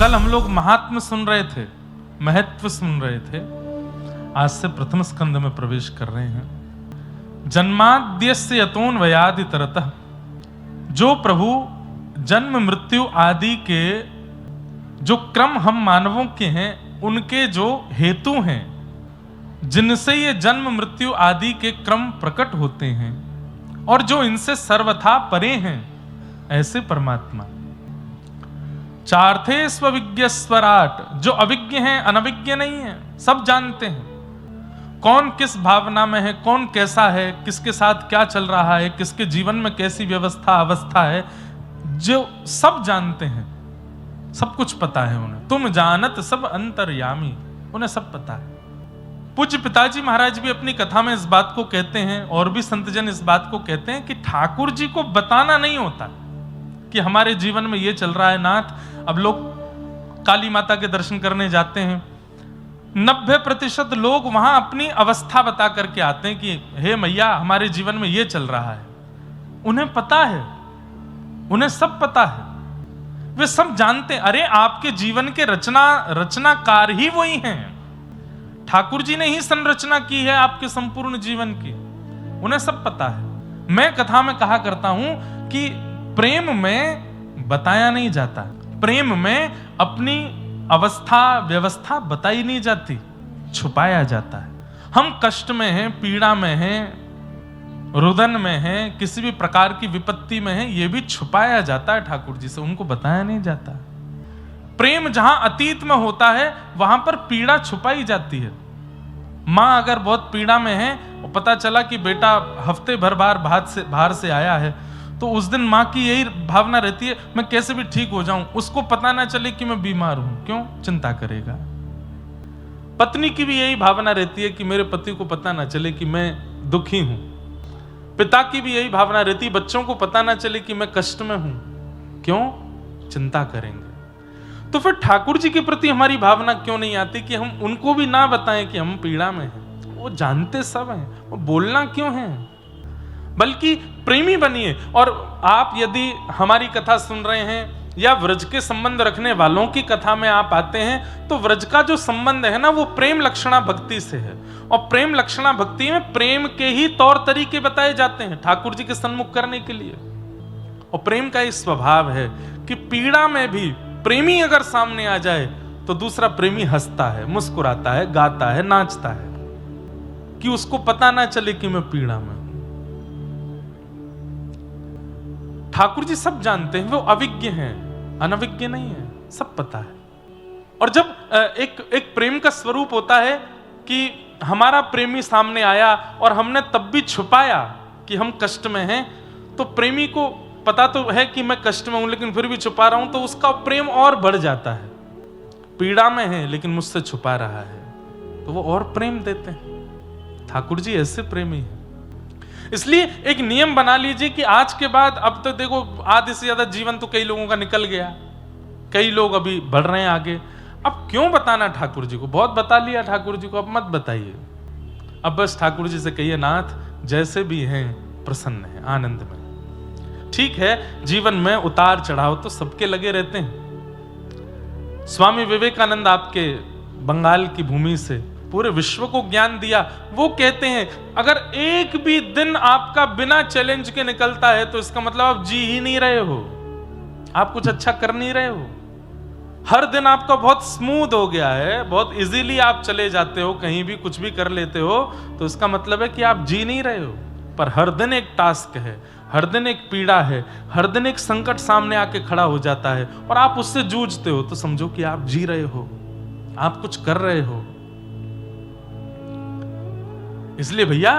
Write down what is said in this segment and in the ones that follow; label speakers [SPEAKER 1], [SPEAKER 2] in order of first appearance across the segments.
[SPEAKER 1] कल हम लोग महात्म सुन रहे थे, महत्व सुन रहे थे। आज से प्रथम स्कंद में प्रवेश कर रहे हैं। जन्माद्यस्य यतोऽन्वयादि तरतः, जो प्रभु जन्म मृत्यु आदि के जो क्रम हम मानवों के हैं, उनके जो हेतु हैं, जिनसे ये जन्म मृत्यु आदि के क्रम प्रकट होते हैं और जो इनसे सर्वथा परे हैं, ऐसे परमात्मा चार्थे स्वविज्ञ स्वराट, जो अविज्ञ हैं, अनविज्ञ नहीं है, सब जानते हैं कौन किस भावना में है, कौन कैसा है, किसके साथ क्या चल रहा है, किसके जीवन में कैसी व्यवस्था अवस्था है, जो सब जानते हैं, सब कुछ पता है उन्हें। तुम जानत सब अंतर्यामी, उन्हें सब पता है। पूज्य पिताजी महाराज भी अपनी कथा में इस बात को कहते हैं और भी संतजन इस बात को कहते हैं कि ठाकुर जी को बताना नहीं होता कि हमारे जीवन में ये चल रहा है नाथ। अब लोग काली माता के दर्शन करने जाते हैं, 90% लोग वहां अपनी अवस्था बता करके आते हैं कि हे मैया हमारे जीवन में ये चल रहा है। उन्हें पता है, उन्हें सब पता है, वे सब जानते हैं। अरे आपके जीवन के रचनाकार ही वही हैं। ठाकुर जी ने ही संरचना की है आपके संपूर्ण जीवन की, उन्हें सब पता है। मैं कथा में कहा करता हूं कि प्रेम में बताया नहीं जाता, प्रेम में अपनी अवस्था व्यवस्था बताई नहीं जाती, छुपाया जाता है। हम कष्ट में हैं, पीड़ा में हैं, रुदन में हैं, किसी भी प्रकार की विपत्ति में हैं, यह भी छुपाया जाता है ठाकुर जी से, उनको बताया नहीं जाता। प्रेम जहां अतीत में होता है वहां पर पीड़ा छुपाई जाती है। मां अगर बहुत पीड़ा में है और पता चला कि बेटा हफ्ते भर बाहर से आया है, तो उस दिन मां की यही भावना रहती है मैं कैसे भी ठीक हो जाऊं, उसको पता ना चले कि मैं बीमार हूं। क्यों? चिंता करेगा। पत्नी की भी यही भावना रहती है कि मेरे पति को पता ना चले कि मैं दुखी हूं। पिता की भी यही भावना रहती है बच्चों को पता ना चले कि मैं कष्ट में हूं। क्यों? चिंता करेंगे। तो फिर ठाकुर जी के प्रति हमारी भावना क्यों नहीं आती कि हम उनको भी ना बताएं कि हम पीड़ा में हैं? वो जानते सब हैं, वो बोलना क्यों है? बल्कि प्रेमी बनिए। और आप यदि हमारी कथा सुन रहे हैं या व्रज के संबंध रखने वालों की कथा में आप आते हैं, तो व्रज का जो संबंध है ना, वो प्रेम लक्षणा भक्ति से है। और प्रेम लक्षणा भक्ति में प्रेम के ही तौर तरीके बताए जाते हैं ठाकुर जी के सन्मुख करने के लिए। और प्रेम का एक स्वभाव है कि पीड़ा में भी प्रेमी अगर सामने आ जाए तो दूसरा प्रेमी हंसता है, मुस्कुराता है, गाता है, नाचता है, कि उसको पता ना चले कि मैं पीड़ा में हूं। ठाकुर जी सब जानते हैं, वो अविज्ञ हैं, अनविज्ञ नहीं है, सब पता है। और जब एक प्रेम का स्वरूप होता है कि हमारा प्रेमी सामने आया और हमने तब भी छुपाया कि हम कष्ट में हैं, तो प्रेमी को पता तो है कि मैं कष्ट में हूं लेकिन फिर भी छुपा रहा हूं, तो उसका प्रेम और बढ़ जाता है। पीड़ा में है लेकिन मुझसे छुपा रहा है, तो वो और प्रेम देते हैं। ठाकुर जी ऐसे प्रेमी हैं। इसलिए एक नियम बना लीजिए कि आज के बाद, अब तो देखो आधे से ज्यादा जीवन तो कई लोगों का निकल गया, कई लोग अभी बढ़ रहे हैं आगे। अब क्यों बताना ठाकुर जी को? बहुत बता लिया ठाकुर जी को, अब मत बताइए। अब बस ठाकुर जी से कहिए नाथ जैसे भी हैं प्रसन्न हैं, आनंद में। ठीक है, जीवन में उतार चढ़ाव तो सबके लगे रहते हैं। स्वामी विवेकानंद आपके बंगाल की भूमि से पूरे विश्व को ज्ञान दिया। वो कहते हैं अगर एक भी दिन आपका बिना चैलेंज के निकलता है तो इसका मतलब आप जी ही नहीं रहे हो, आप कुछ अच्छा कर नहीं रहे हो। हर दिन आपका बहुत स्मूथ हो गया है, बहुत इजीली आप चले जाते हो, कहीं भी कुछ भी कर लेते हो, तो इसका मतलब है कि आप जी नहीं रहे हो। पर हर दिन एक टास्क है, हर दिन एक पीड़ा है, हर दिन एक संकट सामने आके खड़ा हो जाता है और आप उससे जूझते हो, तो समझो कि आप जी रहे हो, आप कुछ कर रहे हो। इसलिए भैया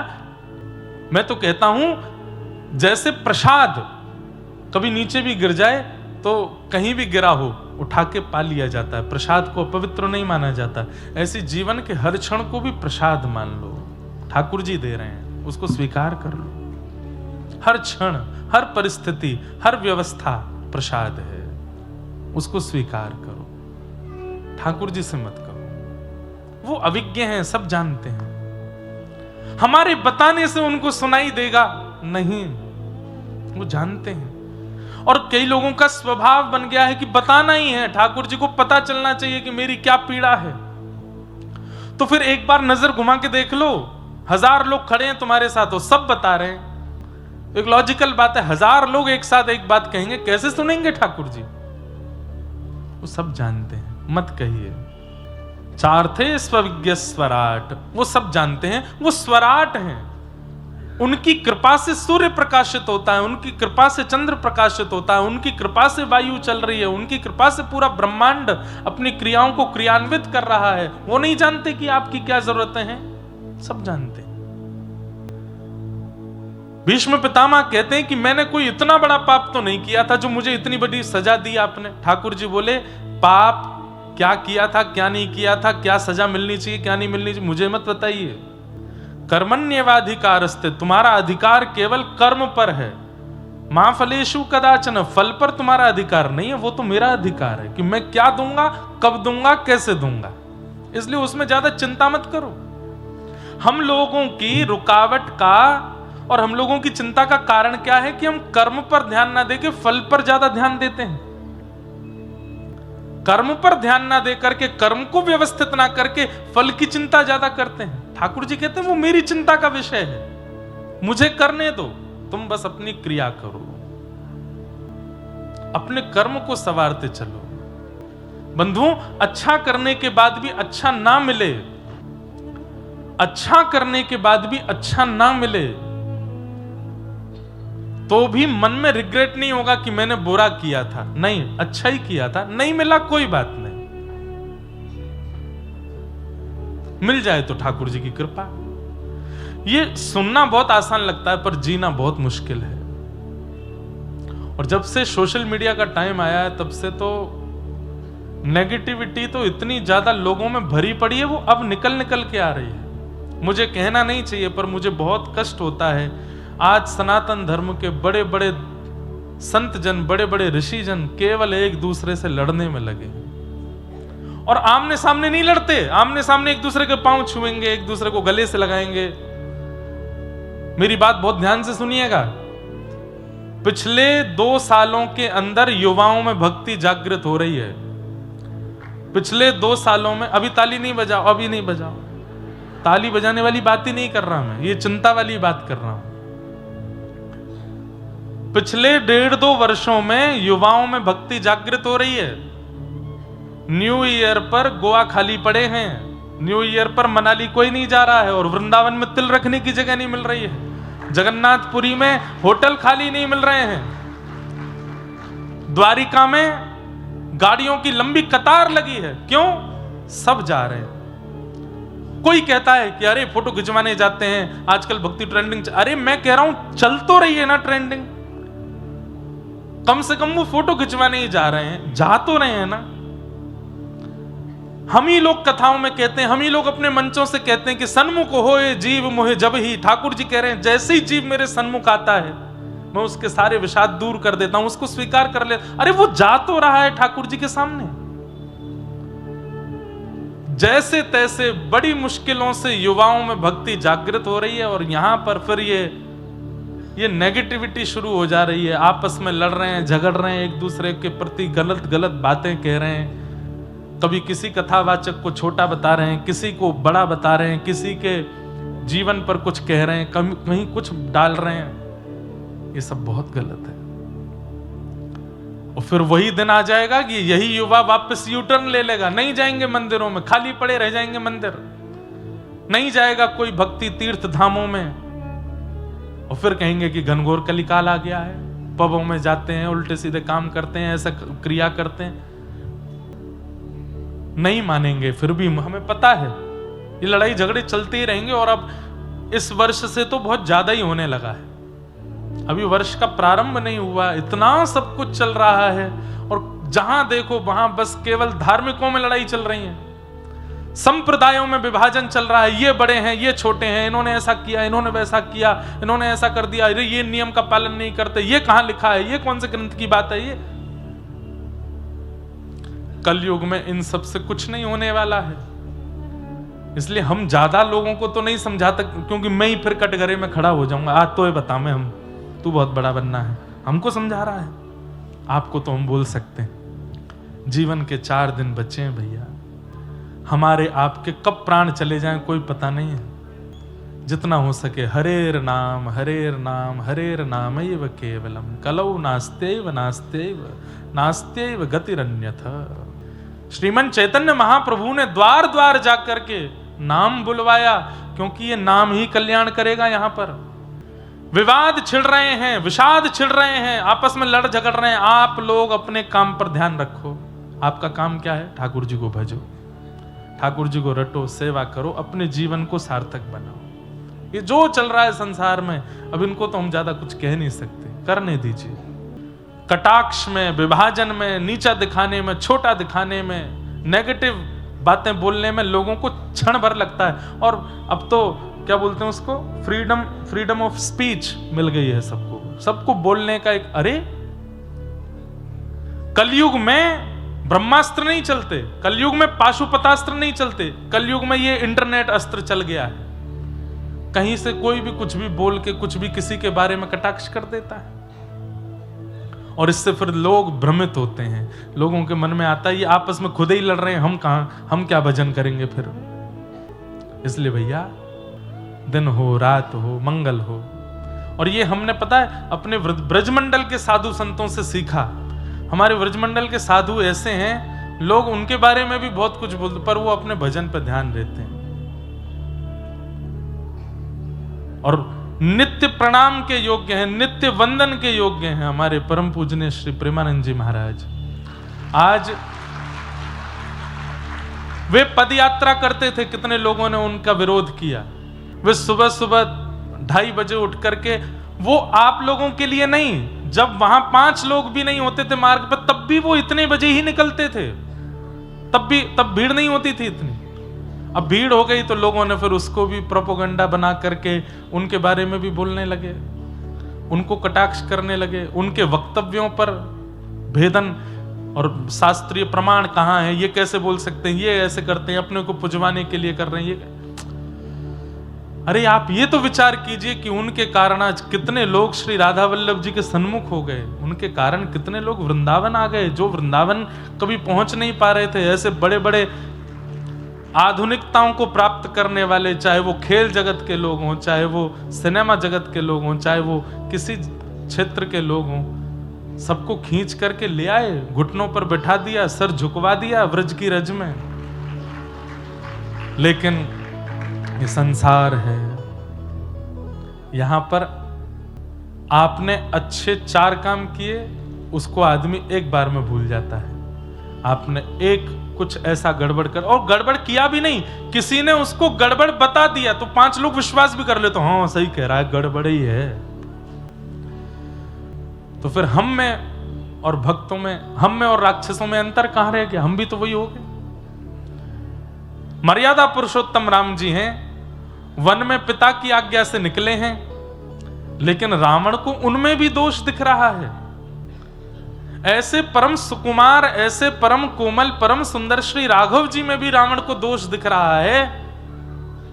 [SPEAKER 1] मैं तो कहता हूं जैसे प्रसाद कभी नीचे भी गिर जाए तो कहीं भी गिरा हो उठा के पा लिया जाता है, प्रसाद को अपवित्र नहीं माना जाता। ऐसे जीवन के हर क्षण को भी प्रसाद मान लो, ठाकुर जी दे रहे हैं, उसको स्वीकार कर लो। हर क्षण, हर परिस्थिति, हर व्यवस्था प्रसाद है, उसको स्वीकार करो। ठाकुर जी से मत करो, वो अविज्ञ हैं, सब जानते हैं। हमारे बताने से उनको सुनाई देगा नहीं, वो जानते हैं। और कई लोगों का स्वभाव बन गया है कि बताना ही है, ठाकुर जी को पता चलना चाहिए कि मेरी क्या पीड़ा है। तो फिर एक बार नजर घुमा के देख लो, 1000 लोग खड़े हैं तुम्हारे साथ, वो सब बता रहे हैं। एक लॉजिकल बात है, 1000 लोग एक साथ एक बात कहेंगे, कैसे सुनेंगे ठाकुर जी? वो सब जानते हैं, मत कहिए। चार्थे स्वविज्ञ स्वराट, वो सब जानते हैं, वो स्वराट हैं। उनकी कृपा से सूर्य प्रकाशित होता है, उनकी कृपा से चंद्र प्रकाशित होता है, उनकी कृपा से वायु चल रही है, उनकी कृपा से पूरा ब्रह्मांड अपनी क्रियाओं को क्रियान्वित कर रहा है। वो नहीं जानते कि आपकी क्या जरूरतें हैं? सब जानते हैं। भीष्म पितामह कहते हैं कि मैंने कोई इतना बड़ा पाप तो नहीं किया था जो मुझे इतनी बड़ी सजा दी आपने। ठाकुर जी बोले, पाप क्या किया था, क्या नहीं किया था, क्या सजा मिलनी चाहिए, क्या नहीं मिलनी चाहिए, मुझे मत बताइए। कर्मण्येवाधिकारस्ते, तुम्हारा अधिकार केवल कर्म पर है। मां फलेषु कदाचन, फल पर तुम्हारा अधिकार नहीं है, वो तो मेरा अधिकार है कि मैं क्या दूंगा, कब दूंगा, कैसे दूंगा। इसलिए उसमें ज्यादा चिंता मत करो। हम लोगों की रुकावट का और हम लोगों की चिंता का कारण क्या है कि हम कर्म पर ध्यान ना देके फल पर ज्यादा ध्यान देते हैं। कर्म पर ध्यान ना दे करके, कर्म को व्यवस्थित ना करके फल की चिंता ज्यादा करते हैं। ठाकुर जी कहते हैं वो मेरी चिंता का विषय है, मुझे करने दो, तुम बस अपनी क्रिया करो, अपने कर्म को संवारते चलो। बंधुओं, अच्छा करने के बाद भी अच्छा ना मिले, अच्छा करने के बाद भी अच्छा ना मिले तो भी मन में रिग्रेट नहीं होगा कि मैंने बुरा किया था, नहीं, अच्छा ही किया था, नहीं मिला कोई बात नहीं, मिल जाए तो ठाकुर जी की कृपा। ये सुनना बहुत आसान लगता है पर जीना बहुत मुश्किल है। और जब से सोशल मीडिया का टाइम आया है तब से तो नेगेटिविटी तो इतनी ज्यादा लोगों में भरी पड़ी है, वो अब निकल निकल के आ रही है। मुझे कहना नहीं चाहिए पर मुझे बहुत कष्ट होता है। आज सनातन धर्म के बड़े बड़े संत जन, बड़े बड़े ऋषि जन केवल एक दूसरे से लड़ने में लगे और आमने सामने नहीं लड़ते। आमने सामने एक दूसरे के पांव छुएंगे, एक दूसरे को गले से लगाएंगे। मेरी बात बहुत ध्यान से सुनिएगा। पिछले 2 सालों के अंदर युवाओं में भक्ति जागृत हो रही है। पिछले 2 सालों में, अभी ताली नहीं बजाओ, अभी नहीं बजाओ, ताली बजाने वाली बात ही नहीं कर रहा मैं, ये चिंता वाली बात कर रहा हूं। पिछले 1.5-2 वर्षों में युवाओं में भक्ति जागृत हो रही है। न्यू ईयर पर गोवा खाली पड़े हैं, न्यू ईयर पर मनाली कोई नहीं जा रहा है और वृंदावन में तिल रखने की जगह नहीं मिल रही है। जगन्नाथपुरी में होटल खाली नहीं मिल रहे हैं। द्वारिका में गाड़ियों की लंबी कतार लगी है। क्यों? सब जा रहे हैं। कोई कहता है कि अरे फोटो खिंचवाने जाते हैं, आजकल भक्ति ट्रेंडिंग। अरे मैं कह रहा हूं चल तो रही है ना ट्रेंडिंग, कम से कम वो फोटो खिंचवाने ही जा रहे हैं, जा तो रहे हैं ना। हम ही लोग कथाओं में कहते हैं, हम ही लोग अपने मंचों से कहते हैं कि सन्मुख होए जीव मोहे जब ही। ठाकुर जी कह रहे हैं जैसे ही जीव मेरे सन्मुख आता है मैं उसके सारे विषाद दूर कर देता हूं, उसको स्वीकार कर ले। अरे वो जा तो रहा है ठाकुर जी के सामने। जैसे तैसे बड़ी मुश्किलों से युवाओं में भक्ति जागृत हो रही है और यहां पर फिर ये नेगेटिविटी शुरू हो जा रही है। आपस में लड़ रहे हैं, झगड़ रहे हैं, एक दूसरे के प्रति गलत गलत बातें कह रहे हैं। कभी किसी कथावाचक को छोटा बता रहे हैं, किसी को बड़ा बता रहे हैं, किसी के जीवन पर कुछ कह रहे हैं, कहीं कुछ डाल रहे हैं। ये सब बहुत गलत है। और फिर वही दिन आ जाएगा कि यही युवा वापस यू टर्न ले लेगा, नहीं जाएंगे मंदिरों में, खाली पड़े रह जाएंगे मंदिर, नहीं जाएगा कोई भक्ति तीर्थ धामों में। और फिर कहेंगे कि घनघोर कलिकाल आ गया है, पबों में जाते हैं, उल्टे सीधे काम करते हैं, ऐसा क्रिया करते हैं। नहीं मानेंगे। फिर भी हमें पता है ये लड़ाई झगड़े चलते ही रहेंगे। और अब इस वर्ष से तो बहुत ज्यादा ही होने लगा है। अभी वर्ष का प्रारंभ नहीं हुआ, इतना सब कुछ चल रहा है और जहां देखो वहां बस केवल धार्मिकों में लड़ाई चल रही है, संप्रदायों में विभाजन चल रहा है। ये बड़े हैं, ये छोटे हैं, इन्होंने ऐसा किया, इन्होंने वैसा किया, इन्होंने ऐसा कर दिया, ये नियम का पालन नहीं करते, ये कहां लिखा है, ये कौन से ग्रंथ की बात है। ये कलयुग में इन सब से कुछ नहीं होने वाला है। इसलिए हम ज्यादा लोगों को तो नहीं समझाते, क्योंकि मैं ही फिर कटघरे में खड़ा हो जाऊंगा। आज तो ये बता मैं हम तू बहुत बड़ा बनना है, हमको समझा रहा है। आपको तो हम बोल सकते हैं जीवन के 4 दिन बचे हैं भैया, हमारे आपके कब प्राण चले जाएं कोई पता नहीं है। जितना हो सके हरेर नाम हरेर नाम हरेर नाम एव केवलम कलौ नास्त्यैव नास्त्यैव नास्त्यैव गतिरन्यथा। श्रीमन चैतन्य महाप्रभु ने द्वार द्वार जाकर के नाम बुलवाया, क्योंकि ये नाम ही कल्याण करेगा। यहां पर विवाद छिड़ रहे हैं, विषाद छिड़ रहे हैं, आपस में लड़ झगड़ रहे हैं, आप लोग अपने काम पर ध्यान रखो। आपका काम क्या है? ठाकुर जी को भजो, ठाकुर जी को रटो, सेवा करो, अपने जीवन को सार्थक बनाओ। ये जो चल रहा है संसार में, अब इनको तो हम ज्यादा कुछ कह नहीं सकते, करने दीजिए। कटाक्ष में, विभाजन में, नीचा दिखाने में, छोटा दिखाने में, नेगेटिव बातें बोलने में लोगों को क्षण भर लगता है। और अब तो क्या बोलते हैं उसको, फ्रीडम ऑफ स्पीच मिल गई है सबको बोलने का एक। अरे कलयुग में ब्रह्मास्त्र नहीं चलते, कलयुग में पाशुपतास्त्र नहीं चलते, कलयुग में ये इंटरनेट अस्त्र चल गया है। कहीं से कोई भी कुछ भी बोल के कुछ भी किसी के बारे में कटाक्ष कर देता है, और इससे फिर लोग भ्रमित होते हैं। लोगों के मन में आता है ये आपस में खुद ही लड़ रहे हैं, हम क्या भजन करेंगे फिर। इसलिए भैया दिन हो रात हो मंगल हो। और ये हमने पता है अपने ब्रजमंडल के साधु संतों से सीखा। हमारे ब्रजमंडल के साधु ऐसे हैं, लोग उनके बारे में भी बहुत कुछ बोलते, पर वो अपने भजन पर ध्यान देते हैं और नित्य प्रणाम के योग्य हैं, नित्य वंदन के योग्य हैं। हमारे परम पूजनीय श्री प्रेमानंद जी महाराज आज वे पद यात्रा करते थे, कितने लोगों ने उनका विरोध किया। वे सुबह सुबह 2:30 बजे उठ करके, वो आप लोगों के लिए नहीं, जब वहां 5 लोग भी नहीं होते थे मार्ग पर, तब भी वो इतने बजे ही निकलते थे, तब भीड़ नहीं होती थी इतनी। अब भीड़ हो गई तो लोगों ने फिर उसको भी प्रोपेगेंडा बना करके उनके बारे में भी बोलने लगे, उनको कटाक्ष करने लगे, उनके वक्तव्यों पर भेदन और शास्त्रीय प्रमाण कहां है, ये कैसे बोल सकते हैं, ये ऐसे करते हैं, अपने को पुजवाने के लिए कर रहे हैं ये। अरे आप ये तो विचार कीजिए कि उनके कारण आज कितने लोग श्री राधा वल्लभ जी के सन्मुख हो गए, उनके कारण कितने लोग वृंदावन आ गए, जो वृंदावन कभी पहुंच नहीं पा रहे थे। ऐसे बड़े बड़े आधुनिकताओं को प्राप्त करने वाले, चाहे वो खेल जगत के लोग हों, चाहे वो सिनेमा जगत के लोग हों, चाहे वो किसी क्षेत्र के लोग हों, सबको खींच करके ले आए, घुटनों पर बैठा दिया, सर झुकवा दिया व्रज की रज में। लेकिन ये संसार है, यहां पर आपने अच्छे 4 काम किए, उसको आदमी एक बार में भूल जाता है। आपने एक कुछ ऐसा गड़बड़ कर, और गड़बड़ किया भी नहीं, किसी ने उसको गड़बड़ बता दिया तो 5 लोग विश्वास भी कर ले, तो हाँ सही कह रहा है, गड़बड़ ही है। तो फिर हम में और भक्तों में, हम में और राक्षसों में अंतर कहां रह गया? हम भी तो वही हो गए। मर्यादा पुरुषोत्तम राम जी हैं, वन में पिता की आज्ञा से निकले हैं, लेकिन रावण को उनमें भी दोष दिख रहा है। ऐसे परम सुकुमार, ऐसे परम कोमल, परम सुंदर श्री राघव जी में भी रावण को दोष दिख रहा है।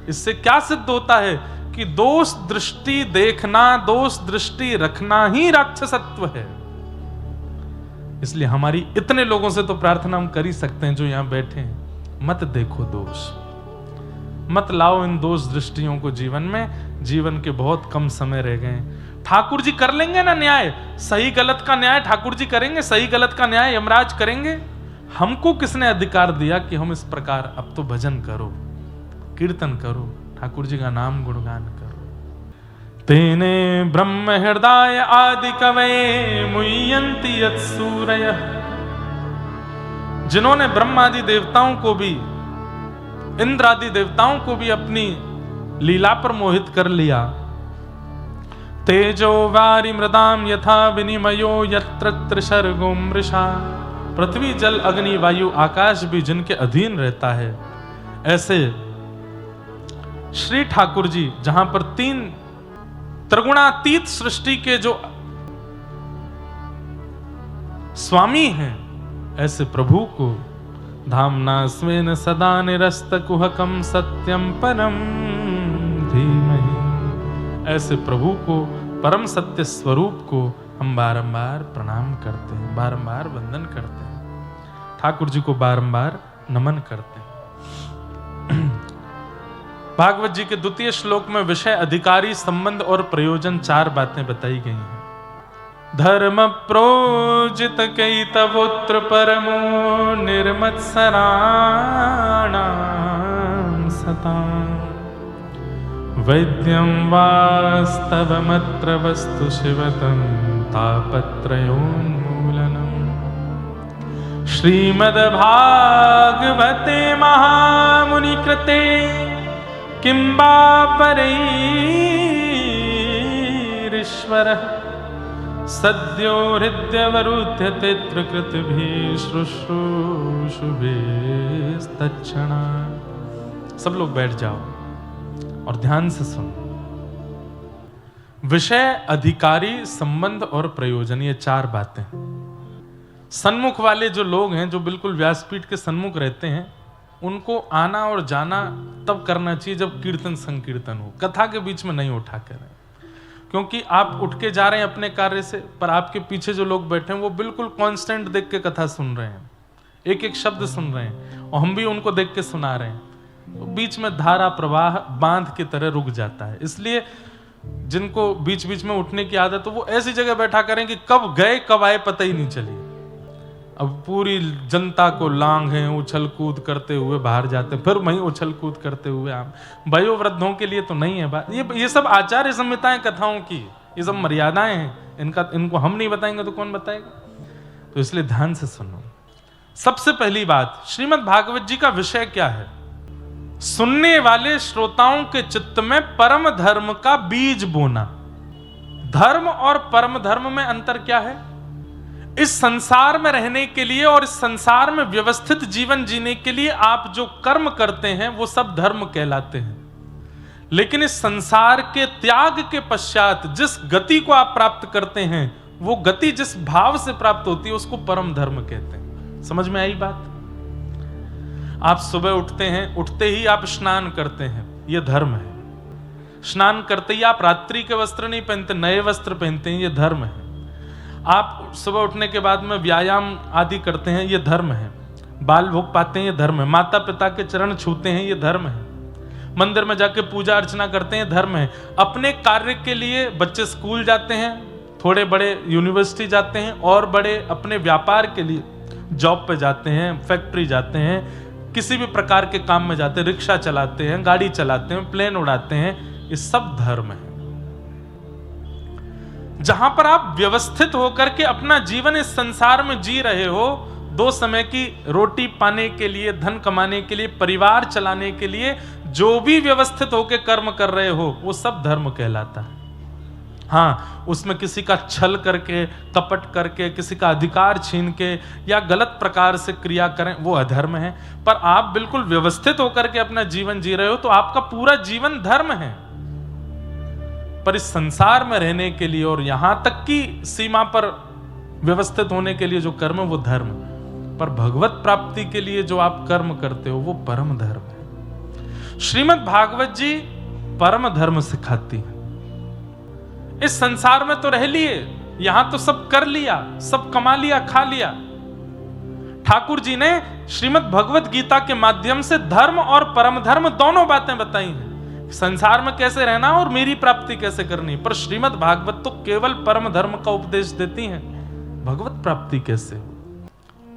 [SPEAKER 1] इससे क्या सिद्ध होता है कि दोष दृष्टि देखना, दोष दृष्टि रखना ही राक्षसत्व है। इसलिए हमारी इतने लोगों से तो प्रार्थना हम कर ही सकते हैं जो यहां बैठे हैं, मत देखो दोष, मत लाओ इन दोष दृष्टियों को जीवन में। जीवन के बहुत कम समय रह गए। ठाकुर जी कर लेंगे ना न्याय, सही गलत का न्याय ठाकुर जी करेंगे, सही गलत का न्याय यमराज करेंगे। हमको किसने अधिकार दिया कि हम इस प्रकार, अब तो भजन करो, कीर्तन करो, ठाकुर जी का नाम गुणगान करो। तेने ब्रह्म हृदय आदि कवये मुह्यन्ति यत्सूरयः, जिन्होंने ब्रह्मादि देवताओं को भी, इंद्र आदि देवताओं को भी अपनी लीला पर मोहित कर लिया। तेजो वारि मृदाम यथा विनिमयो यत्र त्रिशर्गो मृषा, पृथ्वी जल अग्नि वायु आकाश भी जिनके अधीन रहता है, ऐसे श्री ठाकुर जी जहां पर 3 त्रिगुणातीत सृष्टि के जो स्वामी हैं, ऐसे प्रभु को धामना स्वेन सदा निरस्त कुहकम सत्यम परम धीमहि, ऐसे प्रभु को, परम सत्य स्वरूप को हम बारंबार प्रणाम करते हैं, बारंबार वंदन करते हैं, ठाकुर जी को बारंबार नमन करते हैं। भागवत जी के द्वितीय श्लोक में विषय, अधिकारी, संबंध और प्रयोजन 4 बातें बताई गई हैं। धर्म प्रोजित कई तवोत्र परमो निर्मत्सराणां सतां वैद्यं वास्तवमत्र वस्तु शिवतं तापत्रयोन्मूलनम्। श्रीमद्भागवते महामुनिकृते किं वा परैरीश्वरः सद्यो हृदयवरुध्यते त्रिकृतिभिः शुश्रूषुभिस्तत्क्षणा। सब लोग बैठ जाओ और ध्यान से सुनो। विषय, अधिकारी, संबंध और प्रयोजन, ये 4 बातें। सन्मुख वाले जो लोग हैं, जो बिल्कुल व्यासपीठ के सन्मुख रहते हैं, उनको आना और जाना तब करना चाहिए जब कीर्तन संकीर्तन हो, कथा के बीच में नहीं उठा कर। क्योंकि आप उठ के जा रहे हैं अपने कार्य से, पर आपके पीछे जो लोग बैठे हैं वो बिल्कुल कांस्टेंट देख के कथा सुन रहे हैं, एक एक शब्द सुन रहे हैं, और हम भी उनको देख के सुना रहे हैं। तो बीच में धारा प्रवाह बांध की तरह रुक जाता है। इसलिए जिनको बीच बीच में उठने की आदत है वो ऐसी जगह बैठा करें कि कब गए कब आए पता ही नहीं चली। अब पूरी जनता को लांघें, उछल कूद करते हुए बाहर जाते, फिर वहीं उछल कूद करते हुए आप। वयोवृद्धों के लिए तो नहीं है बात, ये सब आचार्य संहिताएं कथाओं की, ये सब मर्यादाएं हैं, इनको हम नहीं बताएंगे तो कौन बताएगा। तो इसलिए ध्यान से सुनो। सबसे पहली बात, श्रीमद् भागवत जी का विषय क्या है? सुनने वाले श्रोताओं के चित्त में परम धर्म का बीज बोना। धर्म और परम धर्म में अंतर क्या है? इस संसार में रहने के लिए और इस संसार में व्यवस्थित जीवन जीने के लिए आप जो कर्म करते हैं वो सब धर्म कहलाते हैं। लेकिन इस संसार के त्याग के पश्चात जिस गति को आप प्राप्त करते हैं, वो गति जिस भाव से प्राप्त होती है उसको परम धर्म कहते हैं। समझ में आई बात? आप सुबह उठते हैं, उठते ही आप स्नान करते हैं, यह धर्म है। स्नान करते ही आप रात्रि के वस्त्र नहीं पहनते, नए वस्त्र पहनते हैं, यह धर्म है। आप सुबह उठने के बाद में व्यायाम आदि करते हैं, यह धर्म है। बाल भोग पाते हैं, यह धर्म है। माता पिता के चरण छूते हैं, यह धर्म है। मंदिर में जाके पूजा अर्चना करते हैं, धर्म है। अपने कार्य के लिए बच्चे स्कूल जाते हैं, थोड़े बड़े यूनिवर्सिटी जाते हैं, और बड़े अपने व्यापार के लिए जॉब पे जाते हैं, फैक्ट्री जाते हैं, किसी भी प्रकार के काम में जाते हैं, रिक्शा चलाते हैं, गाड़ी चलाते हैं, प्लेन उड़ाते हैं, ये सब धर्म है। जहां पर आप व्यवस्थित होकर के अपना जीवन इस संसार में जी रहे हो, 2 समय की रोटी पाने के लिए, धन कमाने के लिए, परिवार चलाने के लिए जो भी व्यवस्थित होकर कर्म कर रहे हो, वो सब धर्म कहलाता है। हाँ, उसमें किसी का छल करके, कपट करके, किसी का अधिकार छीन के या गलत प्रकार से क्रिया करें, वो अधर्म है। पर आप बिल्कुल व्यवस्थित होकर के अपना जीवन जी रहे हो, तो आपका पूरा जीवन धर्म है। पर इस संसार में रहने के लिए और यहां तक की सीमा पर व्यवस्थित होने के लिए जो कर्म, वो धर्म। पर भगवत प्राप्ति के लिए जो आप कर्म करते हो, वो परम धर्म है। श्रीमद् भागवत जी परम धर्म सिखाती है। इस संसार में तो रह लिए, यहां तो सब कर लिया, सब कमा लिया, खा लिया। ठाकुर जी ने श्रीमद् भगवत गीता के माध्यम से धर्म और परम धर्म दोनों बातें बताई हैं। संसार में कैसे रहना और मेरी प्राप्ति कैसे करनी। पर श्रीमद् भागवत तो केवल परम धर्म का उपदेश देती हैं। भगवत प्राप्ति कैसे हो,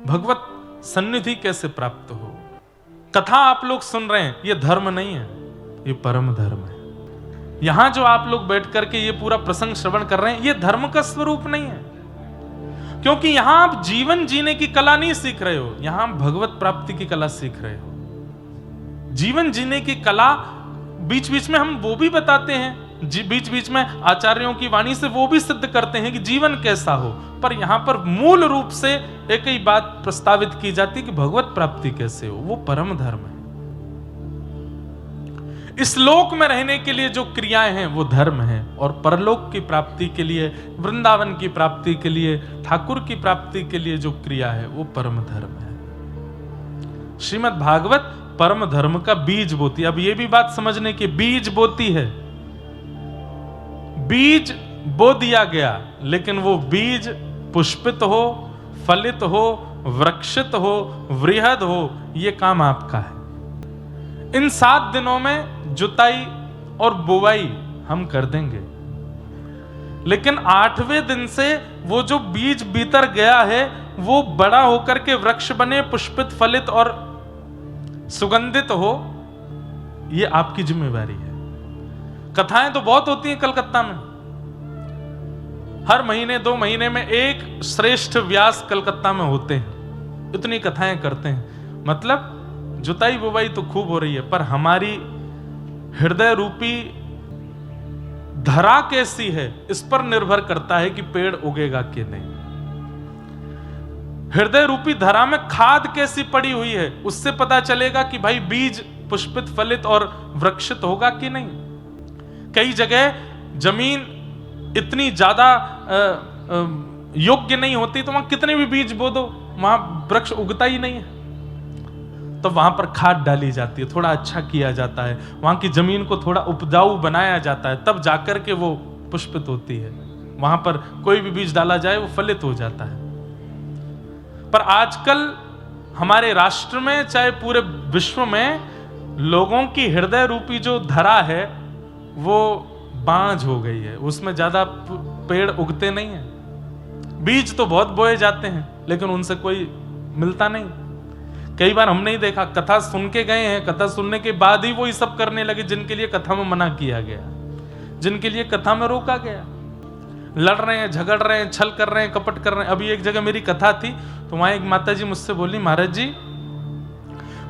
[SPEAKER 1] भगवत सन्निधि कैसे प्राप्त हो। कथा आप लोग सुन रहे हैं, ये धर्म नहीं है, ये परम धर्म है। यहां जो आप लोग बैठ करके ये पूरा प्रसंग श्रवण कर रहे हैं, ये धर्म का स्वरूप नहीं है। क्योंकि यहां आप जीवन जीने की कला नहीं सीख रहे हो, यहां भगवत प्राप्ति की कला सीख रहे हो। जीवन जीने की कला बीच बीच में हम वो भी बताते हैं, बीच बीच में आचार्यों की वाणी से वो भी सिद्ध करते हैं कि जीवन कैसा हो। पर यहां पर मूल रूप से एक ही बात प्रस्तावित की जाती है कि भगवत प्राप्ति कैसे हो, वो परम धर्म है। इस लोक में रहने के लिए जो क्रियाएं हैं वो धर्म है, और परलोक की प्राप्ति के लिए, वृंदावन की प्राप्ति के लिए, ठाकुर की प्राप्ति के लिए जो क्रिया है वो परम धर्म है। श्रीमद् भागवत परम धर्म का बीज बोती है। अब ये भी बात समझने की, बीज बोती है। बीज बो दिया गया, लेकिन वो बीज पुष्पित हो, फलित हो, वृक्षित हो, वृहद हो, ये काम आपका है। इन 7 दिनों में जुताई और बुवाई हम कर देंगे, लेकिन 8वें दिन से वो जो बीज भीतर गया है वो बड़ा होकर के वृक्ष बने, पुष्पित, फलित और सुगंधित हो, ये आपकी जिम्मेवारी है। कथाएं तो बहुत होती हैं कलकत्ता में, हर महीने 2 महीने में एक श्रेष्ठ व्यास कलकत्ता में होते हैं, इतनी कथाएं करते हैं। मतलब जुताई बुवाई तो खूब हो रही है, पर हमारी हृदय रूपी धरा कैसी है इस पर निर्भर करता है कि पेड़ उगेगा कि नहीं। हृदय रूपी धरा में खाद कैसी पड़ी हुई है उससे पता चलेगा कि भाई बीज पुष्पित, फलित और वृक्षित होगा कि नहीं। कई जगह जमीन इतनी ज्यादा योग्य नहीं होती तो वहां कितने भी बीज बो दो वहां वृक्ष उगता ही नहीं है, तो वहां पर खाद डाली जाती है, थोड़ा अच्छा किया जाता है, वहां की जमीन को थोड़ा उपजाऊ बनाया जाता है, तब जाकर के वो पुष्पित होती है। वहां पर कोई भी बीज डाला जाए वो फलित हो जाता है। पर आजकल हमारे राष्ट्र में चाहे पूरे विश्व में लोगों की हृदय रूपी जो धरा है वो बांझ हो गई है, उसमें ज्यादा पेड़ उगते नहीं हैं। बीज तो बहुत बोए जाते हैं लेकिन उनसे कोई मिलता नहीं। कई बार हमने ही देखा, कथा सुन के गए हैं, कथा सुनने के बाद ही वो ये सब करने लगे जिनके लिए कथा में मना किया गया, जिनके लिए कथा में रोका गया। लड़ रहे हैं, झगड़ रहे हैं, छल कर रहे हैं, कपट कर रहे हैं। अभी एक जगह मेरी कथा थी तो वहां एक माता जी मुझसे बोली, महाराज जी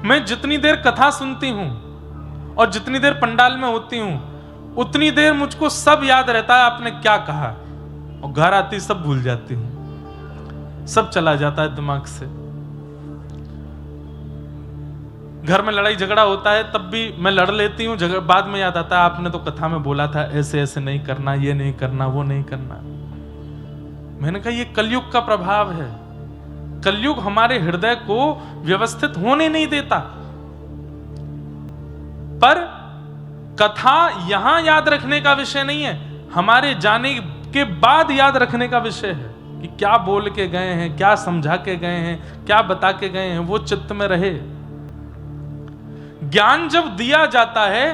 [SPEAKER 1] मैं जितनी देर कथा सुनती हूं और जितनी देर पंडाल में होती हूं उतनी देर मुझको सब याद रहता है आपने क्या कहा, और घर आती सब भूल जाती हूं, सब चला जाता है दिमाग से। घर में लड़ाई झगड़ा होता है तब भी मैं लड़ लेती हूँ, बाद में याद आता है आपने तो कथा में बोला था ऐसे ऐसे नहीं करना, ये नहीं करना, वो नहीं करना। मैंने कहा ये कलयुग का प्रभाव है। कलयुग हमारे हृदय को व्यवस्थित होने नहीं देता। पर कथा यहां याद रखने का विषय नहीं है, हमारे जाने के बाद याद रखने का विषय है कि क्या बोल के गए हैं, क्या समझा के गए हैं, क्या बता के गए हैं, वो चित्त में रहे। ज्ञान जब दिया जाता है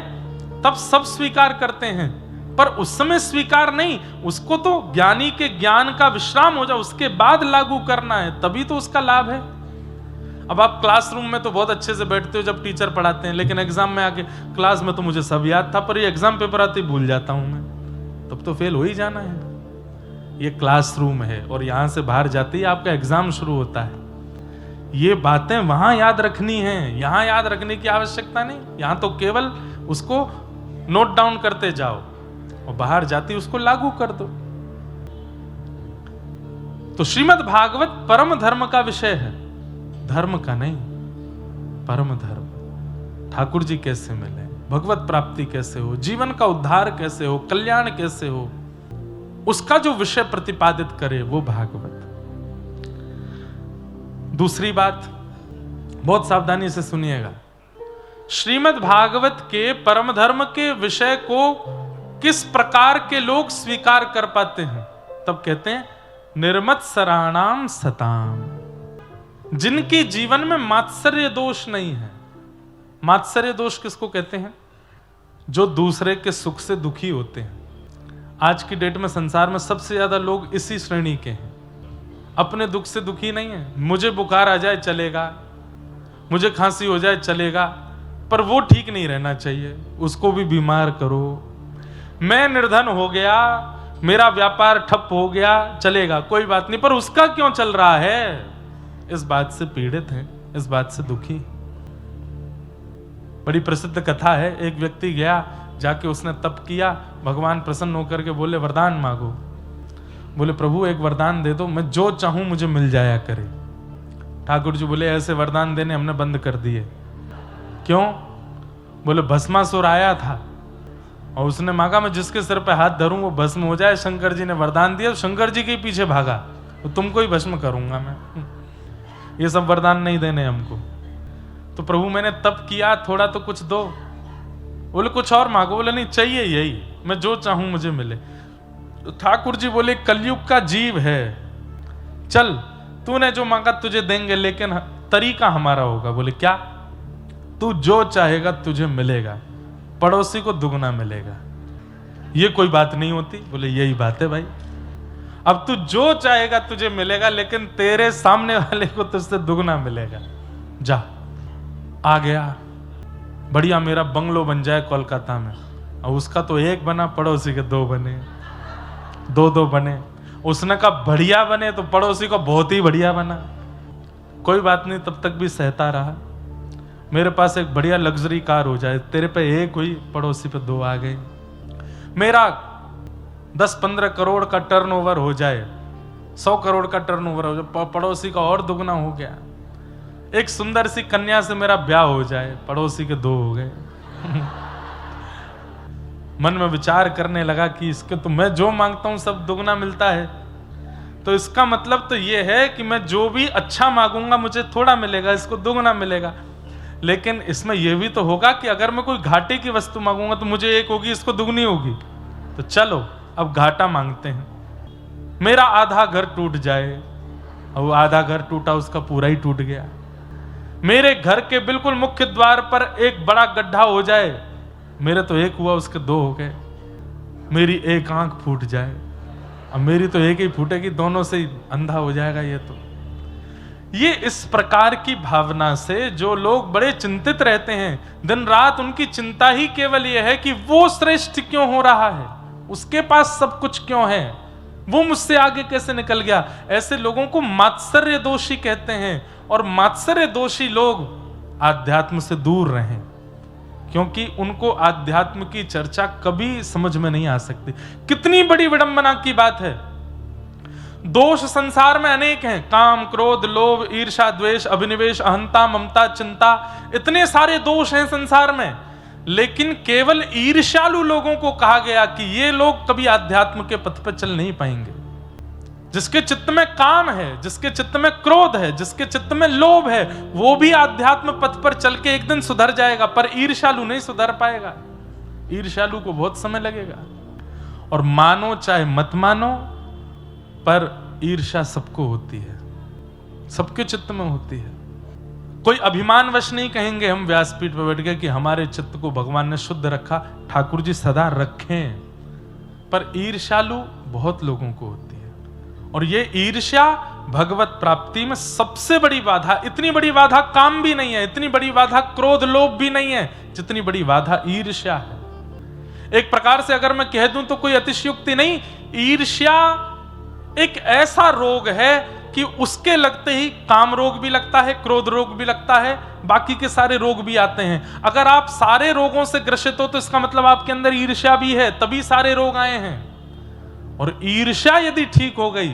[SPEAKER 1] तब सब स्वीकार करते हैं, पर उस समय स्वीकार नहीं, उसको तो ज्ञानी के ज्ञान का विश्राम हो जाए उसके बाद लागू करना है, तभी तो उसका लाभ है। अब आप क्लासरूम में तो बहुत अच्छे से बैठते हो जब टीचर पढ़ाते हैं, लेकिन एग्जाम में आके क्लास में तो मुझे सब याद था पर ये एग्जाम पेपर आते ही भूल जाता हूं मैं, तब तो फेल हो ही जाना है। ये क्लासरूम है और यहां से बाहर जाते ही आपका एग्जाम शुरू होता है। ये बातें वहां याद रखनी है, यहां याद रखने की आवश्यकता नहीं। यहां तो केवल उसको नोट डाउन करते जाओ और बाहर जाती उसको लागू कर दो। तो श्रीमद् भागवत परम धर्म का विषय है, धर्म का नहीं, परम धर्म। ठाकुर जी कैसे मिले, भगवत प्राप्ति कैसे हो, जीवन का उद्धार कैसे हो, कल्याण कैसे हो, उसका जो विषय प्रतिपादित करे वो भागवत। दूसरी बात बहुत सावधानी से सुनिएगा, श्रीमद् भागवत के परम धर्म के विषय को किस प्रकार के लोग स्वीकार कर पाते हैं, तब कहते हैं निर्मत्सराणाम सताम, जिनके जीवन में मात्सर्य दोष नहीं है। मात्सर्य दोष किसको कहते हैं? जो दूसरे के सुख से दुखी होते हैं। आज की डेट में संसार में सबसे ज्यादा लोग इसी श्रेणी के हैं, अपने दुख से दुखी नहीं है। मुझे बुखार आ जाए चलेगा, मुझे खांसी हो जाए चलेगा, पर वो ठीक नहीं रहना चाहिए, उसको भी बीमार करो। मैं निर्धन हो गया, मेरा व्यापार ठप हो गया, चलेगा, कोई बात नहीं, पर उसका क्यों चल रहा है, इस बात से पीड़ित है, इस बात से दुखी। बड़ी प्रसिद्ध कथा है, एक व्यक्ति गया, जाके उसने तप किया, भगवान प्रसन्न होकर के बोले वरदान मांगो। बोले प्रभु एक वरदान दे दो, मैं जो चाहूं मुझे मिल जाया करे। ठाकुर जी बोले ऐसे वरदान देने हमने बंद कर दिए। क्यों? बोले भस्मासुर आया था और उसने मांगा मैं जिसके सिर पे हाथ धरूं वो भस्म हो जाए। शंकर जी ने वरदान दिया, शंकर जी के पीछे भागा, तो तुमको ही भस्म करूंगा मैं। ये सब वरदान नहीं देने हमको। तो प्रभु मैंने तप किया, थोड़ा तो कुछ दो। बोले कुछ और मांगो। बोले नहीं चाहिए यही, मैं जो चाहूं मुझे मिले। तो ठाकुर जी बोले कलयुग का जीव है, चल तूने जो मांगा तुझे देंगे, लेकिन तरीका हमारा होगा। बोले क्या? तू जो चाहेगा तुझे मिलेगा, पड़ोसी को दुगना मिलेगा। ये कोई बात नहीं होती। बोले यही बात है भाई, अब तू जो चाहेगा तुझे मिलेगा, लेकिन तेरे सामने वाले को तुझसे दुगना मिलेगा। जा। आ गया, बढ़िया मेरा बंगलो बन जाए कोलकाता में, और उसका तो एक बना, पड़ोसी के दो बने, दो बने। उसने कहा बढ़िया बने, तो पड़ोसी को बहुत ही बढ़िया बना। कोई बात नहीं, तब तक भी सहता रहा। मेरे पास एक बढ़िया लग्जरी कार हो जाए, तेरे पे एक हुई, पड़ोसी पे दो आ गए। मेरा 10-15 करोड़ का टर्नओवर हो जाए, 100 करोड़ का टर्नओवर हो जाए, पड़ोसी का और दुगना हो गया। एक सुंदर सी कन्या से मेरा ब्याह हो जाए, पड़ोसी के दो हो गए। मन में विचार करने लगा कि इसके तो मैं जो मांगता हूं सब दुगना मिलता है, तो इसका मतलब तो ये है कि मैं जो भी अच्छा मांगूंगा मुझे थोड़ा मिलेगा, इसको दुगना मिलेगा। लेकिन इसमें यह भी तो होगा कि अगर मैं कोई घाटे की वस्तु मांगूंगा तो मुझे एक होगी, इसको दुगनी होगी। तो चलो अब घाटा मांगते हैं। मेरा आधा घर टूट जाए, और वो आधा घर टूटा, उसका पूरा ही टूट गया। मेरे घर के बिल्कुल मुख्य द्वार पर एक बड़ा गड्ढा हो जाए, मेरे तो एक हुआ, उसके दो हो गए। मेरी एक आंख फूट जाए, अब मेरी तो एक ही फूटेगी, दोनों से ही अंधा हो जाएगा ये इस प्रकार की भावना से जो लोग बड़े चिंतित रहते हैं, दिन रात उनकी चिंता ही केवल यह है कि वो श्रेष्ठ क्यों हो रहा है, उसके पास सब कुछ क्यों है, वो मुझसे आगे कैसे निकल गया। ऐसे लोगों को मात्सर्य दोषी कहते हैं, और मात्सर्य दोषी लोग आध्यात्म से दूर रहें, क्योंकि उनको आध्यात्म की चर्चा कभी समझ में नहीं आ सकती। कितनी बड़ी विडंबना की बात है। दोष संसार में अनेक हैं, काम, क्रोध, लोभ, ईर्ष्या, द्वेष, अभिनिवेश, अहंता, ममता, चिंता, इतने सारे दोष हैं संसार में। लेकिन केवल ईर्ष्यालु लोगों को कहा गया कि ये लोग कभी आध्यात्म के पथ पर चल नहीं पाएंगे। जिसके चित्त में काम है, जिसके चित्त में क्रोध है, जिसके चित्त में लोभ है, वो भी आध्यात्म पथ पर चल के एक दिन सुधर जाएगा, पर ईर्ष्यालु नहीं सुधर पाएगा। ईर्ष्यालु को बहुत समय लगेगा। और मानो चाहे मत मानो, पर ईर्ष्या सबको होती है, सबके चित्त में होती है। कोई अभिमानवश नहीं कहेंगे हम व्यासपीठ पर बैठ के कि हमारे चित्त को भगवान ने शुद्ध रखा। ठाकुर जी सदा रखें, पर ईर्ष्यालु बहुत लोगों को होती है। और ये ईर्ष्या भगवत प्राप्ति में सबसे बड़ी बाधा। इतनी बड़ी बाधा काम भी नहीं है, इतनी बड़ी बाधा क्रोध, लोभ भी नहीं है, जितनी बड़ी बाधा ईर्ष्या है। एक प्रकार से अगर मैं कह दूं तो कोई अतिशयोक्ति नहीं, ईर्ष्या एक ऐसा रोग है कि उसके लगते ही काम रोग भी लगता है, क्रोध रोग भी लगता है, बाकी के सारे रोग भी आते हैं। अगर आप सारे रोगों से ग्रसित हो तो इसका मतलब आपके अंदर ईर्ष्या भी है, तभी सारे रोग आए हैं। और ईर्ष्या यदि ठीक हो गई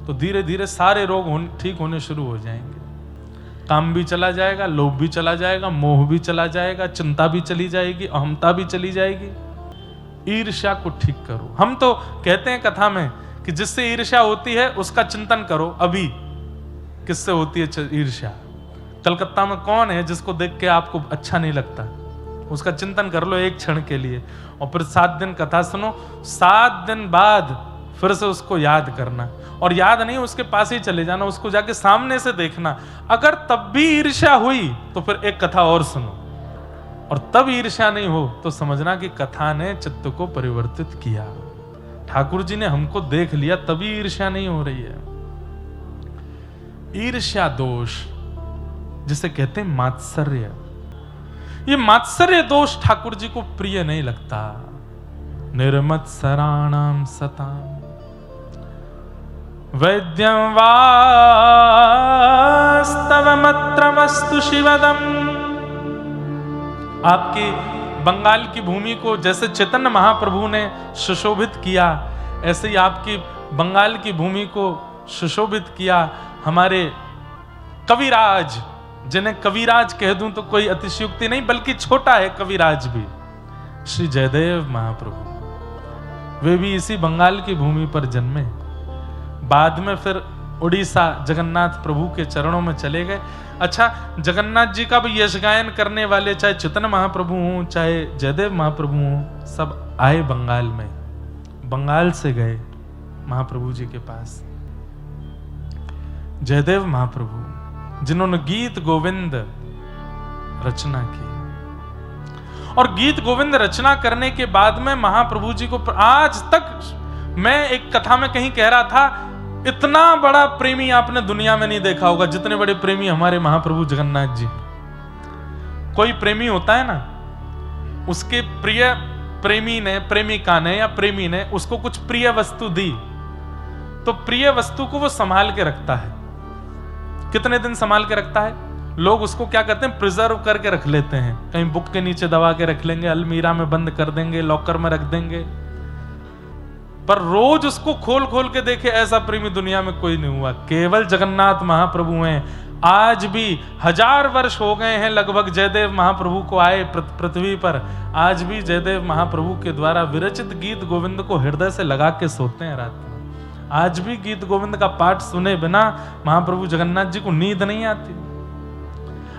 [SPEAKER 1] तो धीरे धीरे सारे रोग ठीक होने शुरू हो जाएंगे। काम भी चला जाएगा, लोभ भी चला जाएगा, मोह भी चला जाएगा, चिंता भी चली जाएगी, अहमता भी चली जाएगी। ईर्ष्या को ठीक करो। हम तो कहते हैं कथा में कि जिससे ईर्ष्या होती है उसका चिंतन करो। अभी किससे होती है ईर्ष्या? कलकत्ता में कौन है जिसको देख के आपको अच्छा नहीं लगता? उसका चिंतन कर लो एक क्षण के लिए, और फिर 7 दिन कथा सुनो। 7 दिन बाद फिर से उसको याद करना, और याद नहीं उसके पास ही चले जाना, उसको जाके सामने से देखना। अगर तब भी ईर्ष्या हुई तो फिर एक कथा और सुनो, और तब ईर्ष्या नहीं हो तो समझना कि कथा ने चित्त को परिवर्तित किया। ठाकुर जी ने हमको देख लिया, तभी ईर्ष्या नहीं हो रही है। ईर्ष्या दोष जिसे कहते हैं मात्सर्य, ये मात्सर्य दोष ठाकुर जी को प्रिय नहीं लगता। निर्मत्सराणाम सताम वैद्यम वास्तवमत्र वस्तु शिवदम। आपकी बंगाल की भूमि को जैसे चैतन्य महाप्रभु ने सुशोभित किया, ऐसे ही आपकी बंगाल की भूमि को सुशोभित किया हमारे कविराज, जिन्हें कविराज कह दूं तो कोई अतिशयोक्ति नहीं, बल्कि छोटा है कविराज भी, श्री जयदेव महाप्रभु। वे भी इसी बंगाल की भूमि पर जन्मे, बाद में फिर उड़ीसा जगन्नाथ प्रभु के चरणों में चले गए। अच्छा, जगन्नाथ जी का भी यश गायन करने वाले चाहे चैतन्य महाप्रभु हों चाहे जयदेव महाप्रभु हों, सब आए बंगाल में। बंगाल से गए महाप्रभु जी के पास। जयदेव महाप्रभु जिन्होंने गीत गोविंद रचना की, और गीत गोविंद रचना करने के बाद में महाप्रभु जी को आज तक, मैं एक कथा में कहीं कह रहा था, इतना बड़ा प्रेमी आपने दुनिया में नहीं देखा होगा जितने बड़े प्रेमी हमारे महाप्रभु जगन्नाथ जी। कोई प्रेमी होता है ना, उसके प्रिय प्रेमी ने, प्रेमिका ने या प्रेमी ने उसको कुछ प्रिय वस्तु दी, तो प्रिय वस्तु को वो संभाल के रखता है। कितने दिन संभाल के रखता है? लोग उसको क्या कहते हैं, प्रिजर्व करके रख लेते हैं। कहीं बुक के नीचे दबा के रख लेंगे, अलमीरा में बंद कर देंगे, लॉकर में रख देंगे, पर रोज उसको खोल खोल के देखे ऐसा प्रेमी दुनिया में कोई नहीं हुआ। केवल जगन्नाथ महाप्रभु हैं। आज भी 1000 वर्ष हो गए हैं लगभग जयदेव महाप्रभु को आए पृथ्वी पर, आज भी जयदेव महाप्रभु के द्वारा विरचित गीत गोविंद को हृदय से लगा के सोते हैं रात में। आज भी गीत गोविंद का पाठ सुने बिना महाप्रभु जगन्नाथ जी को नींद नहीं आती।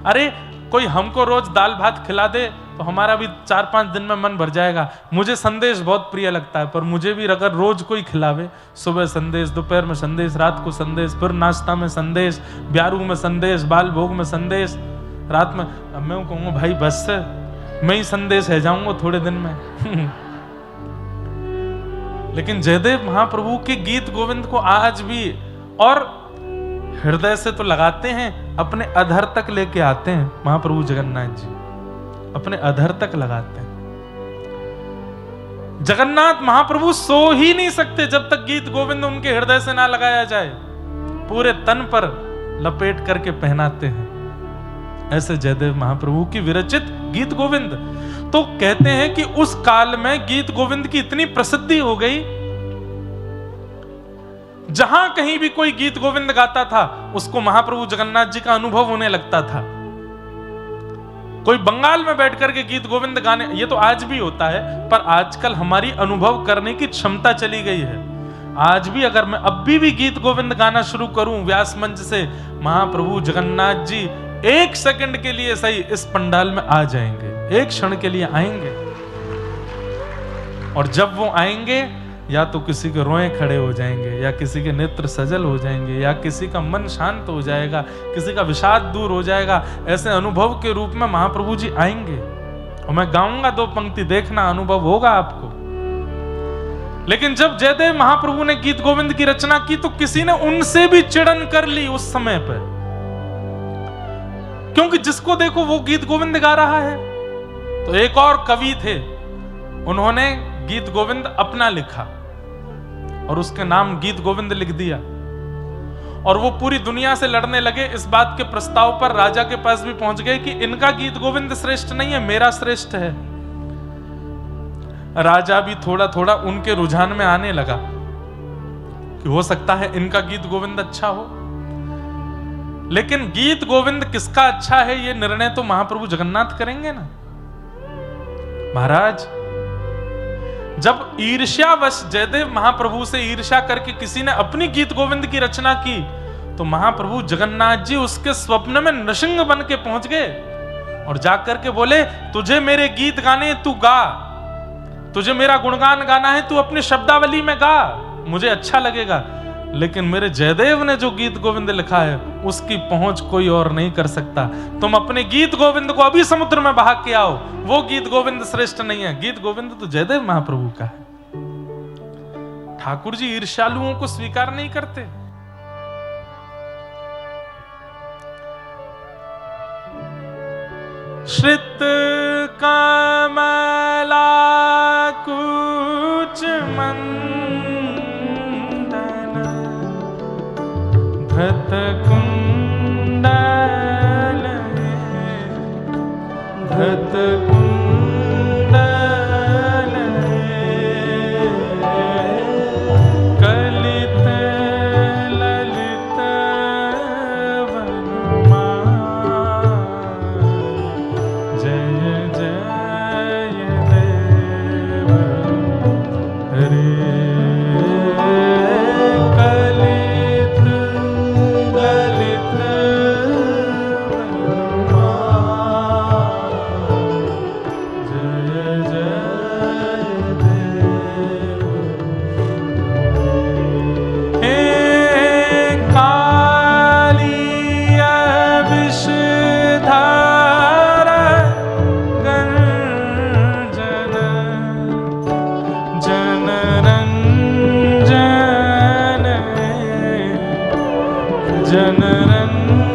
[SPEAKER 1] अरे कोई हमको रोज दाल भात खिला दे तो हमारा भी 4-5 दिन में मन भर जाएगा। मुझे संदेश बहुत प्रिय लगता है, पर मुझे भी अगर रोज कोई खिलावे, सुबह संदेश, दोपहर में संदेश, रात को संदेश, फिर नाश्ता में संदेश, ब्यारू में संदेश, बाल भोग में संदेश, रात में, अब मैं कहूँगा भाई बस मैं ही संदेश है जाऊंगा थोड़े दिन में। लेकिन जयदेव महाप्रभु के गीत गोविंद को आज भी और हृदय से तो लगाते हैं, अपने अधर तक लेके आते हैं महाप्रभु जगन्नाथ जी, अपने अधर तक लगाते हैं। जगन्नाथ महाप्रभु सो ही नहीं सकते जब तक गीत गोविंद उनके हृदय से ना लगाया जाए, पूरे तन पर लपेट करके पहनाते हैं। ऐसे जयदेव महाप्रभु की विरचित गीत गोविंद। तो कहते हैं कि उस काल में गीत गोविंद की इतनी प्रसिद्धि हो गई, जहां कहीं भी कोई गीत गोविंद गाता था उसको महाप्रभु जगन्नाथ जी का अनुभव होने लगता था। कोई बंगाल में बैठ करके गीत गोविंद गाने, ये तो आज भी होता है, पर आजकल हमारी अनुभव करने की क्षमता चली गई है। आज भी अगर मैं अभी भी गीत गोविंद गाना शुरू करूं व्यास मंच से, महाप्रभु जगन्नाथ जी 1 सेकंड के लिए सही इस पंडाल में आ जाएंगे, 1 क्षण के लिए आएंगे। और जब वो आएंगे, या तो किसी के रोए खड़े हो जाएंगे, या किसी के नेत्र सजल हो जाएंगे, या किसी का मन शांत हो जाएगा, किसी का विषाद दूर हो जाएगा। ऐसे अनुभव के रूप में महाप्रभु जी आएंगे और मैं गाऊंगा 2 पंक्ति, देखना अनुभव होगा आपको। लेकिन जब जयदेव महाप्रभु ने गीत गोविंद की रचना की तो किसी ने उनसे भी चिड़न कर ली उस समय पर, क्योंकि जिसको देखो वो गीत गोविंद गा रहा है। तो एक और कवि थे, उन्होंने गीत गोविंद अपना लिखा और उसके नाम गीत गोविंद लिख दिया, और वो पूरी दुनिया से लड़ने लगे। इस बात के प्रस्ताव पर राजा के पास भी पहुंच गए कि इनका गीत गोविंद श्रेष्ठ नहीं है, मेरा श्रेष्ठ है। राजा भी थोड़ा थोड़ा उनके रुझान में आने लगा कि हो सकता है इनका गीत गोविंद अच्छा हो। लेकिन गीत गोविंद किसका अच्छा है ये निर्णय तो महाप्रभु जगन्नाथ करेंगे ना। महाराज, जब ईर्ष्यावश जयदेव महाप्रभु से ईर्ष्या करके किसी ने अपनी गीत गोविंद की रचना की, तो महाप्रभु जगन्नाथ जी उसके स्वप्न में नृसिंह बन के पहुंच गए और जाकर के बोले, तुझे मेरे गीत गाने, तू गा, तुझे मेरा गुणगान गाना है, तू अपनी शब्दावली में गा, मुझे अच्छा लगेगा। लेकिन मेरे जयदेव ने जो गीत गोविंद लिखा है उसकी पहुंच कोई और नहीं कर सकता। तुम अपने गीत गोविंद को अभी समुद्र में बहा के आओ, वो गीत गोविंद श्रेष्ठ नहीं है। गीत गोविंद तो जयदेव महाप्रभु का है। ठाकुर जी ईर्ष्यालुओं को स्वीकार नहीं करते। श्रित कमला कुच धत कुंडल धत कुंडल कलित ललित वनमाल जय जय देव हरे। जनरंजन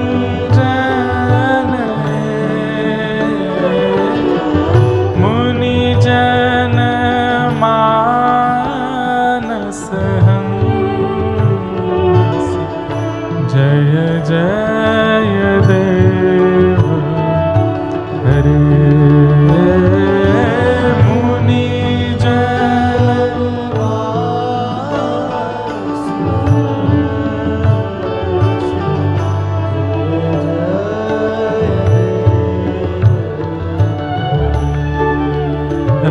[SPEAKER 1] मुनि जन मानस हंस जय जय देव हरे मुनि जन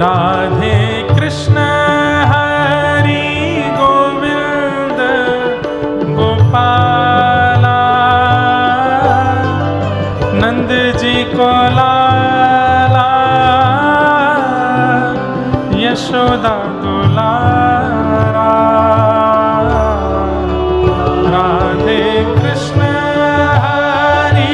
[SPEAKER 1] राधे कृष्ण हरि गोविंद गोपाला नंद जी को लाला यशोदा दुलारा राधे कृष्ण हरि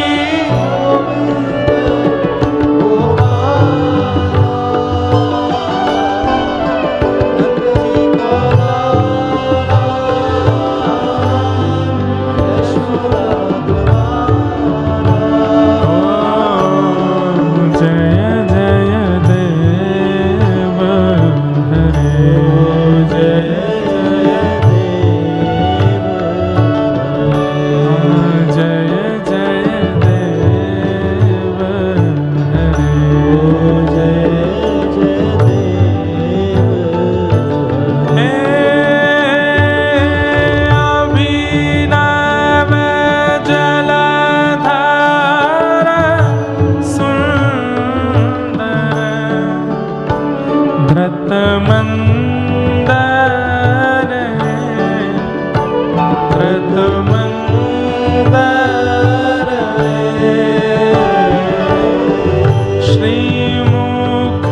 [SPEAKER 1] श्रीमुख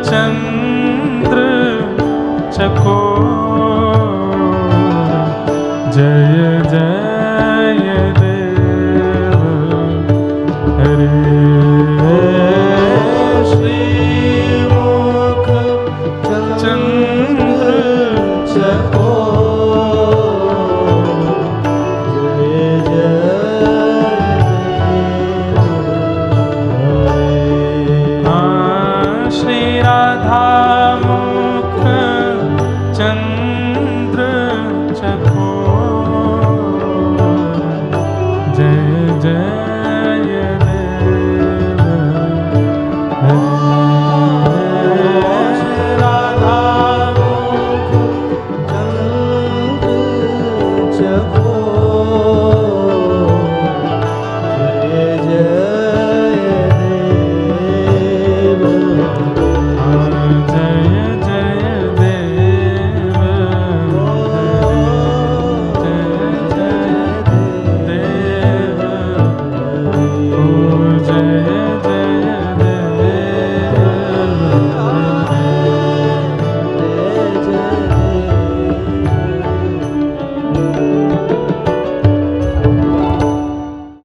[SPEAKER 1] चंद्र चकोर जय जय देव हरे श्रीमुख चंद्र चकोर श्री राधा मुख चंद्र चकोर जय जय देव हरे राधा मुख चंद्र चकोर जय जय देव